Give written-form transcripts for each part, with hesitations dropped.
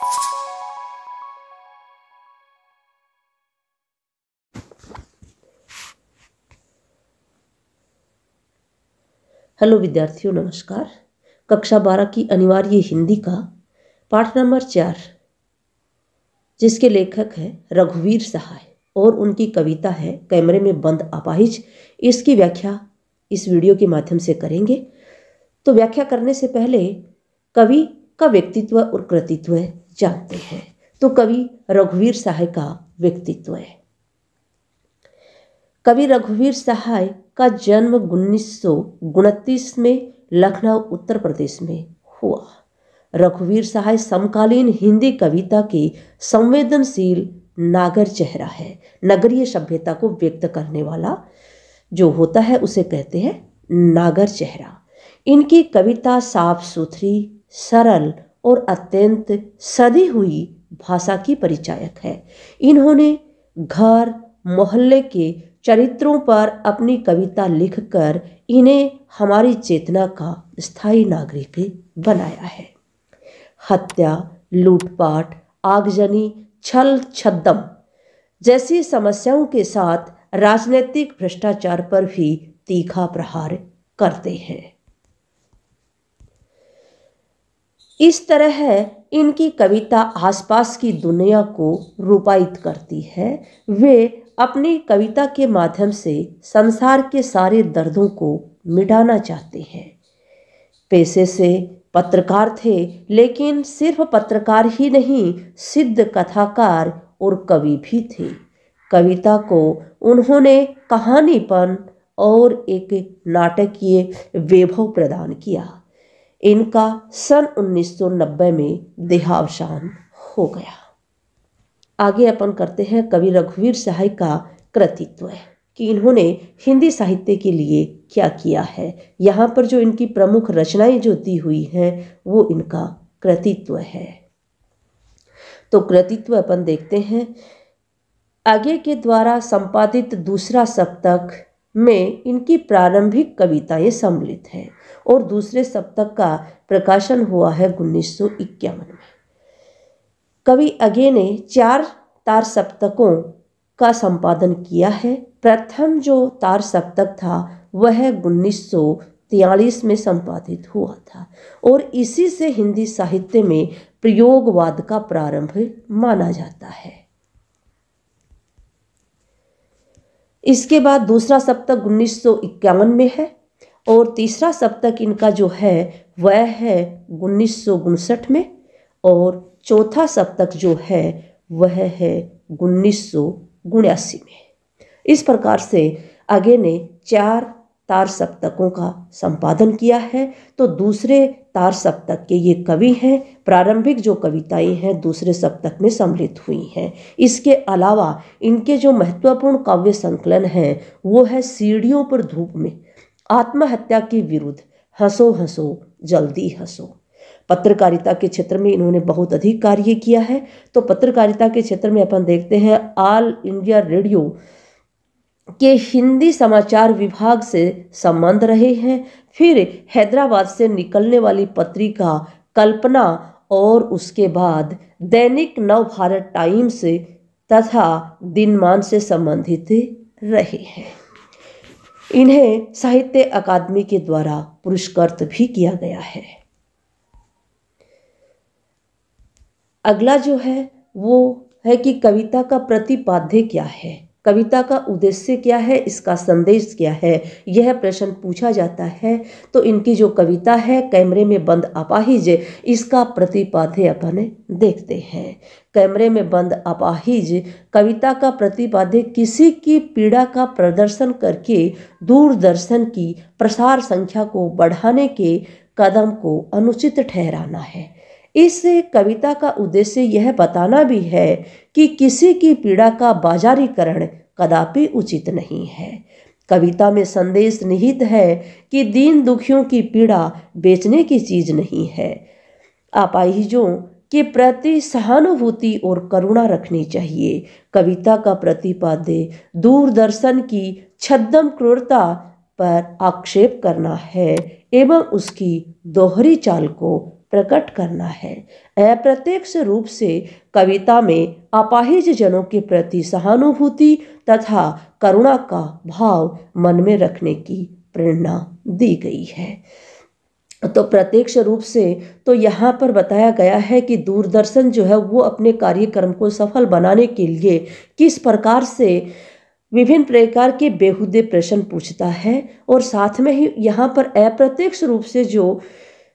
Hello विद्यार्थियों, नमस्कार। कक्षा 12 की अनिवार्य हिंदी का पाठ नंबर 4, जिसके लेखक हैं रघुवीर सहाय और उनकी कविता है कैमरे में बंद अपाहिज, इसकी व्याख्या इस वीडियो के माध्यम से करेंगे। तो व्याख्या करने से पहले कवि का व्यक्तित्व और कृतित्व जानते हैं। तो कवि रघुवीर सहाय का व्यक्तित्व है। कवि रघुवीर सहाय का जन्म 1929 में लखनऊ उत्तर प्रदेश में हुआ। रघुवीर सहाय समकालीन हिंदी कविता के संवेदनशील नागर चेहरा है। नगरीय सभ्यता को व्यक्त करने वाला जो होता है उसे कहते हैं नागर चेहरा। इनकी कविता साफ सुथरी, सरल और अत्यंत सधी हुई भाषा की परिचायक है। इन्होंने घर मोहल्ले के चरित्रों पर अपनी कविता लिखकर इन्हें हमारी चेतना का स्थायी नागरिक बनाया है। हत्या, लूटपाट, आगजनी, छल छद्म जैसी समस्याओं के साथ राजनीतिक भ्रष्टाचार पर भी तीखा प्रहार करते हैं। इस तरह इनकी कविता आसपास की दुनिया को रूपायित करती है। वे अपनी कविता के माध्यम से संसार के सारे दर्दों को मिटाना चाहते हैं। पेशे से पत्रकार थे, लेकिन सिर्फ पत्रकार ही नहीं, सिद्ध कथाकार और कवि भी थे। कविता को उन्होंने कहानीपन और एक नाटकीय वैभव प्रदान किया। इनका सन 1990 में देहावसान हो गया। आगे अपन करते हैं कवि रघुवीर सहाय का कृतित्व है कि इन्होंने हिंदी साहित्य के लिए क्या किया है। यहाँ पर जो इनकी प्रमुख रचनाएं जो दी हुई हैं वो इनका कृतित्व है। तो कृतित्व अपन देखते हैं। आगे के द्वारा संपादित दूसरा सप्तक में इनकी प्रारंभिक कविताएं सम्मिलित हैं और दूसरे सप्तक का प्रकाशन हुआ है 1951 में। कवि आगे ने 4 तार सप्तकों का संपादन किया है। प्रथम जो तार सप्तक था वह 1943 में संपादित हुआ था और इसी से हिंदी साहित्य में प्रयोगवाद का प्रारंभ माना जाता है। इसके बाद दूसरा सप्तक 1951 में है और तीसरा सप्तक इनका जो है वह है 1959 में और चौथा सप्तक जो है वह है 1979 में। इस प्रकार से आगे ने 4 तार सप्तकों का संपादन किया है। तो दूसरे तार सप्तक के ये कवि हैं। प्रारंभिक जो कविताएं हैं दूसरे सप्तक में सम्मिलित हुई हैं। इसके अलावा इनके जो महत्वपूर्ण काव्य संकलन हैं वो है सीढ़ियों पर धूप में, आत्महत्या के विरुद्ध, हंसो हंसो जल्दी हंसो। पत्रकारिता के क्षेत्र में इन्होंने बहुत अधिक कार्य किया है। तो पत्रकारिता के क्षेत्र में अपन देखते हैं ऑल इंडिया रेडियो के हिंदी समाचार विभाग से संबंध रहे हैं। फिर हैदराबाद से निकलने वाली पत्रिका कल्पना और उसके बाद दैनिक नवभारत टाइम्स तथा दिनमान से संबंधित रहे हैं। इन्हें साहित्य अकादमी के द्वारा पुरस्कृत भी किया गया है। अगला जो है वो है कि कविता का प्रतिपाद्य क्या है, कविता का उद्देश्य क्या है, इसका संदेश क्या है, यह प्रश्न पूछा जाता है। तो इनकी जो कविता है कैमरे में बंद अपाहिज, इसका प्रतिपाद्य अपन देखते हैं। कैमरे में बंद अपाहिज कविता का प्रतिपाद्य किसी की पीड़ा का प्रदर्शन करके दूरदर्शन की प्रसार संख्या को बढ़ाने के कदम को अनुचित ठहराना है। इस कविता का उद्देश्य यह बताना भी है कि किसी की पीड़ा का बाजारीकरण कदापि उचित नहीं है। कविता में संदेश निहित है कि दीन दुखियों की पीड़ा बेचने की चीज नहीं है। अपाहिजों के प्रति सहानुभूति और करुणा रखनी चाहिए। कविता का प्रतिपाद्य दूरदर्शन की छद्म क्रूरता पर आक्षेप करना है एवं उसकी दोहरी चाल को प्रकट करना है। अप्रत्यक्ष रूप से कविता में अपाहिज जनों के प्रति सहानुभूति तथा करुणा का भाव मन में रखने की प्रेरणा दी गई है। तो प्रत्यक्ष रूप से तो यहाँ पर बताया गया है कि दूरदर्शन जो है वो अपने कार्यक्रम को सफल बनाने के लिए किस प्रकार से विभिन्न प्रकार के बेहुदे प्रश्न पूछता है, और साथ में ही यहाँ पर अप्रत्यक्ष रूप से जो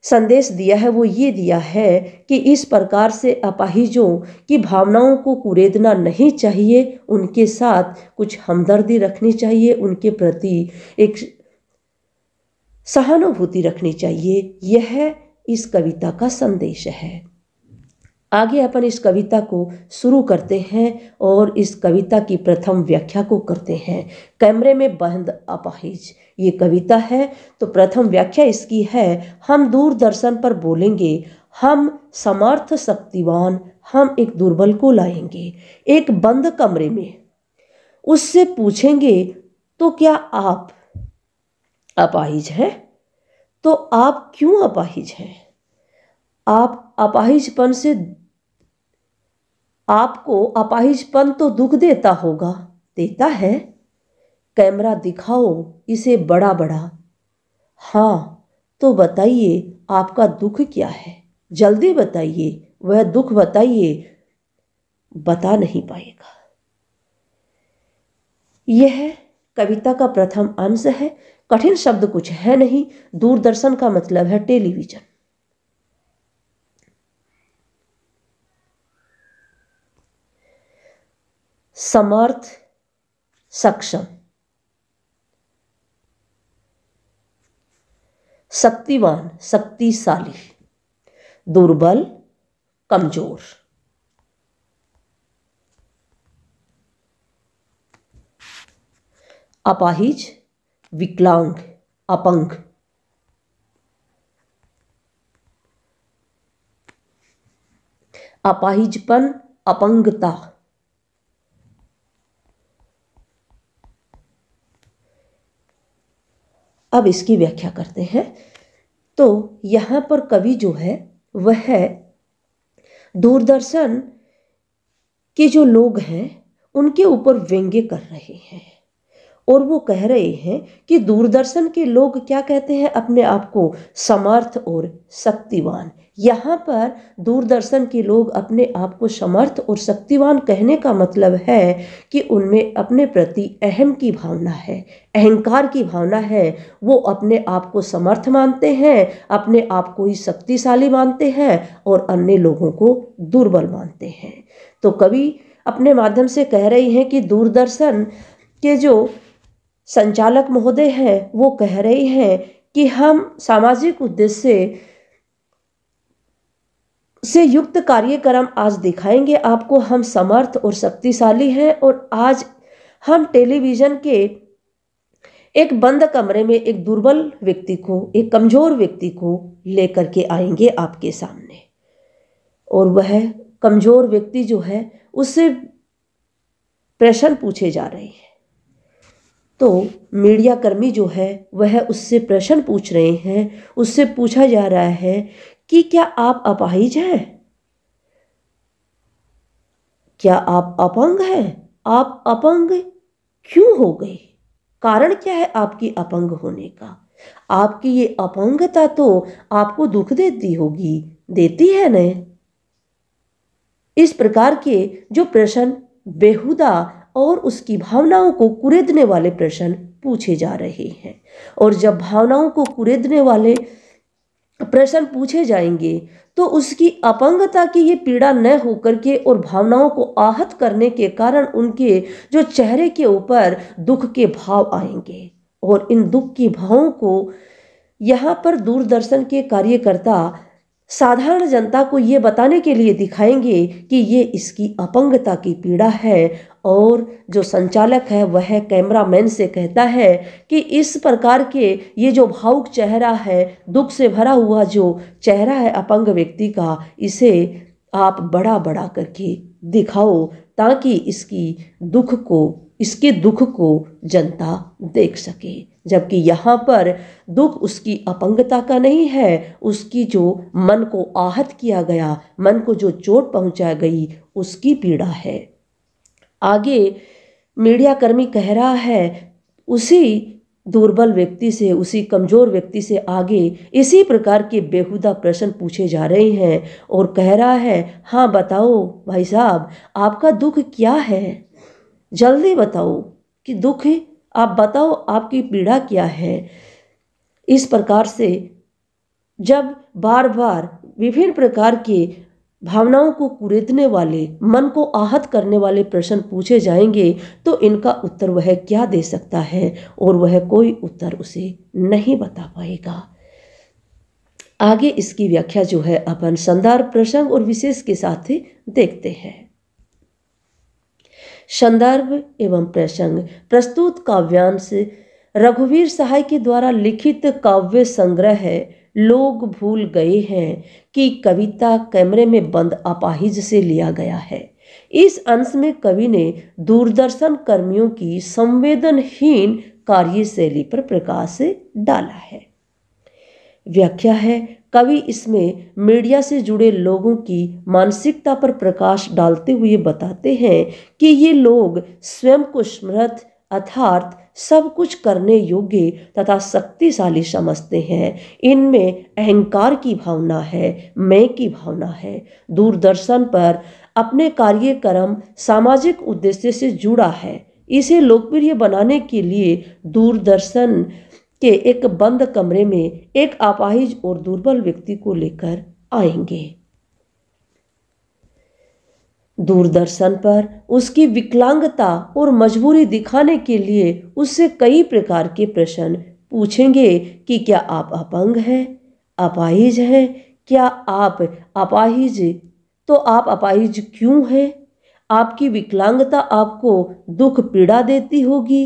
संदेश दिया है वो ये दिया है कि इस प्रकार से अपाहिजों की भावनाओं को कुरेदना नहीं चाहिए, उनके साथ कुछ हमदर्दी रखनी चाहिए, उनके प्रति एक सहानुभूति रखनी चाहिए। यह इस कविता का संदेश है। आगे अपन इस कविता को शुरू करते हैं और इस कविता की प्रथम व्याख्या को करते हैं। कैमरे में बंद अपाहिज, ये कविता है। तो प्रथम व्याख्या इसकी है, हम दूरदर्शन पर बोलेंगे, हम समर्थ शक्तिवान, हम एक दुर्बल को लाएंगे एक बंद कमरे में, उससे पूछेंगे तो क्या आप अपाहिज हैं? तो आप क्यों अपाहिज हैं? आप अपाहिजपन से, आपको अपाहिजपन तो दुख देता होगा, देता है? कैमरा दिखाओ इसे बड़ा बड़ा। हाँ, तो बताइए आपका दुख क्या है? जल्दी बताइए, वह दुख बताइए, बता नहीं पाएगा। यह कविता का प्रथम अंश है। कठिन शब्द कुछ है नहीं। दूरदर्शन का मतलब है टेलीविजन। समर्थ, सक्षम, शक्तिवान, शक्तिशाली, दुर्बल, कमजोर, अपाहिज, विकलांग, अपंग, अपाहिजपन, अपंगता, अब इसकी व्याख्या करते हैं। तो यहाँ पर कवि जो है वह दूरदर्शन के जो लोग हैं उनके ऊपर व्यंग्य कर रहे हैं, और वो कह रहे हैं कि दूरदर्शन के लोग क्या कहते हैं अपने आप को, समर्थ और शक्तिवान। यहाँ पर दूरदर्शन के लोग अपने आप को समर्थ और शक्तिवान कहने का मतलब है कि उनमें अपने प्रति अहम की भावना है, अहंकार की भावना है। वो अपने आप को समर्थ मानते हैं, अपने आप को ही शक्तिशाली मानते हैं और अन्य लोगों को दुर्बल मानते हैं। तो कवि अपने माध्यम से कह रहे हैं कि दूरदर्शन के जो संचालक महोदय हैं वो कह रहे हैं कि हम सामाजिक उद्देश्य से युक्त कार्यक्रम आज दिखाएंगे आपको, हम समर्थ और शक्तिशाली हैं, और आज हम टेलीविजन के एक बंद कमरे में एक दुर्बल व्यक्ति को, एक कमजोर व्यक्ति को लेकर के आएंगे आपके सामने, और वह कमजोर व्यक्ति जो है उससे प्रश्न पूछे जा रहे हैं। तो मीडिया कर्मी जो है वह उससे प्रश्न पूछ रहे हैं, उससे पूछा जा रहा है कि क्या आप अपाहिज हैं? क्या आप अपंग हैं? आप अपंग क्यों हो गए? कारण क्या है आपकी अपंग होने का? आपकी ये अपंगता तो आपको दुख देती होगी, देती है न? इस प्रकार के जो प्रश्न बेहुदा और उसकी भावनाओं को कुरेदने वाले प्रश्न पूछे जा रहे हैं, और जब भावनाओं को कुरेदने वाले प्रश्न पूछे जाएंगे तो उसकी अपंगता की ये पीड़ा न होकर के और भावनाओं को आहत करने के कारण उनके जो चेहरे के ऊपर दुख के भाव आएंगे, और इन दुख के भावों को यहाँ पर दूरदर्शन के कार्यकर्ता साधारण जनता को ये बताने के लिए दिखाएंगे कि ये इसकी अपंगता की पीड़ा है। और जो संचालक है वह कैमरामैन से कहता है कि इस प्रकार के ये जो भावुक चेहरा है, दुख से भरा हुआ जो चेहरा है अपंग व्यक्ति का, इसे आप बड़ा बड़ा करके दिखाओ ताकि इसकी दुख को इसके दुख को जनता देख सके। जबकि यहाँ पर दुख उसकी अपंगता का नहीं है, उसकी जो मन को आहत किया गया, मन को जो चोट पहुँचा गई, उसकी पीड़ा है। आगे मीडिया कर्मी कह रहा है उसी दुर्बल व्यक्ति से, उसी कमजोर व्यक्ति से आगे इसी प्रकार के बेहुदा प्रश्न पूछे जा रहे हैं और कह रहा है, हाँ बताओ भाई साहब, आपका दुख क्या है, जल्दी बताओ कि दुख है, आप बताओ आपकी पीड़ा क्या है। इस प्रकार से जब बार बार विभिन्न प्रकार के भावनाओं को कुरेदने वाले, मन को आहत करने वाले प्रश्न पूछे जाएंगे तो इनका उत्तर वह क्या दे सकता है, और वह कोई उत्तर उसे नहीं बता पाएगा। आगे इसकी व्याख्या जो है अपन संदर्भ, प्रसंग और विशेष के साथ ही देखते हैं। संदर्भ एवं प्रसंग। प्रस्तुत काव्यांश रघुवीर सहाय के द्वारा लिखित काव्य संग्रह है। लोग भूल गए हैं कि कविता कैमरे में बंद अपाहिज से लिया गया है। इस अंश में कवि ने दूरदर्शन कर्मियों की संवेदनहीन कार्यशैली पर प्रकाश डाला है। व्याख्या है, कवि इसमें मीडिया से जुड़े लोगों की मानसिकता पर प्रकाश डालते हुए बताते हैं कि ये लोग स्वयं को समर्थ अर्थात सब कुछ करने योग्य तथा शक्तिशाली समझते हैं। इनमें अहंकार की भावना है, मैं की भावना है। दूरदर्शन पर अपने कार्यक्रम सामाजिक उद्देश्य से जुड़ा है। इसे लोकप्रिय बनाने के लिए दूरदर्शन के एक बंद कमरे में एक अपाहिज और दुर्बल व्यक्ति को लेकर आएंगे। दूरदर्शन पर उसकी विकलांगता और मजबूरी दिखाने के लिए उससे कई प्रकार के प्रश्न पूछेंगे कि क्या आप अपंग हैं, अपाहिज हैं, क्या आप अपाहिज, तो आप अपाहिज क्यों हैं, आपकी विकलांगता आपको दुख पीड़ा देती होगी,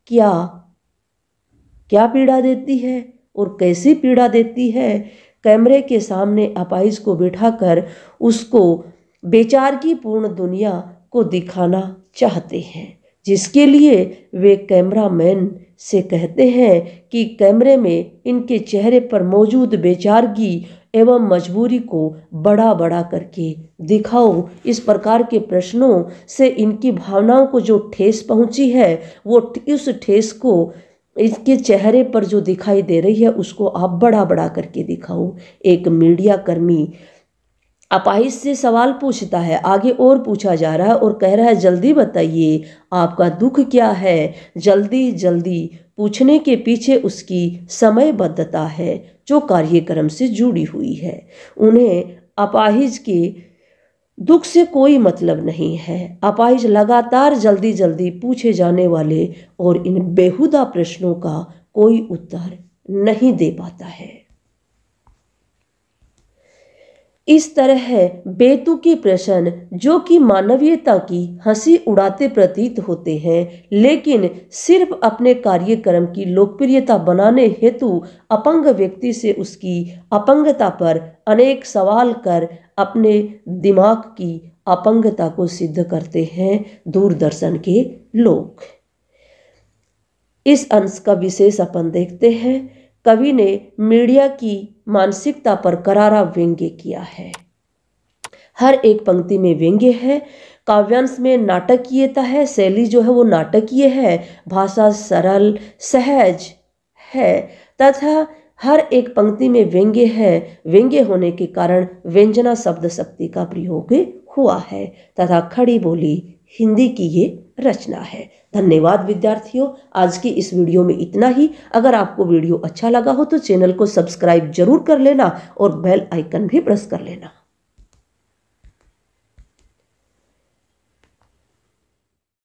क्या पीड़ा देती है और कैसी पीड़ा देती है। कैमरे के सामने अपाहिज को बिठाकर उसको बेचारगी पूर्ण दुनिया को दिखाना चाहते हैं, जिसके लिए वे कैमरामैन से कहते हैं कि कैमरे में इनके चेहरे पर मौजूद बेचारगी एवं मजबूरी को बड़ा बड़ा करके दिखाओ। इस प्रकार के प्रश्नों से इनकी भावनाओं को जो ठेस पहुंची है, वो उस ठेस को इसके चेहरे पर जो दिखाई दे रही है उसको आप बड़ा बड़ा करके दिखाओ। एक मीडिया कर्मी अपाहिज से सवाल पूछता है, आगे और पूछा जा रहा है और कह रहा है, जल्दी बताइए आपका दुख क्या है। जल्दी जल्दी पूछने के पीछे उसकी समयबद्धता है जो कार्यक्रम से जुड़ी हुई है। उन्हें अपाहिज के दुख से कोई मतलब नहीं है। अपाहिज लगातार जल्दी जल्दी पूछे जाने वाले और इन बेहुदा प्रश्नों का कोई उत्तर नहीं दे पाता है। इस तरह बेतुकी प्रश्न जो कि मानवीयता की हंसी उड़ाते प्रतीत होते हैं, लेकिन सिर्फ अपने कार्यक्रम की लोकप्रियता बनाने हेतु अपंग व्यक्ति से उसकी अपंगता पर अनेक सवाल कर अपने दिमाग की अपंगता को सिद्ध करते हैं दूरदर्शन के लोग। इस अंश का विशेष अपन देखते हैं। कवि ने मीडिया की मानसिकता पर करारा व्यंग्य किया है। हर एक पंक्ति में व्यंग्य है। काव्यांश में नाटकीयता है, शैली जो है वो नाटकीय है, भाषा सरल सहज है तथा हर एक पंक्ति में व्यंग्य है। व्यंग्य होने के कारण व्यंजना शब्द शक्ति का प्रयोग हुआ है तथा खड़ी बोली हिंदी की ये रचना है। धन्यवाद विद्यार्थियों, आज की इस वीडियो में इतना ही। अगर आपको वीडियो अच्छा लगा हो तो चैनल को सब्सक्राइब जरूर कर लेना और बेल आइकन भी प्रेस कर लेना।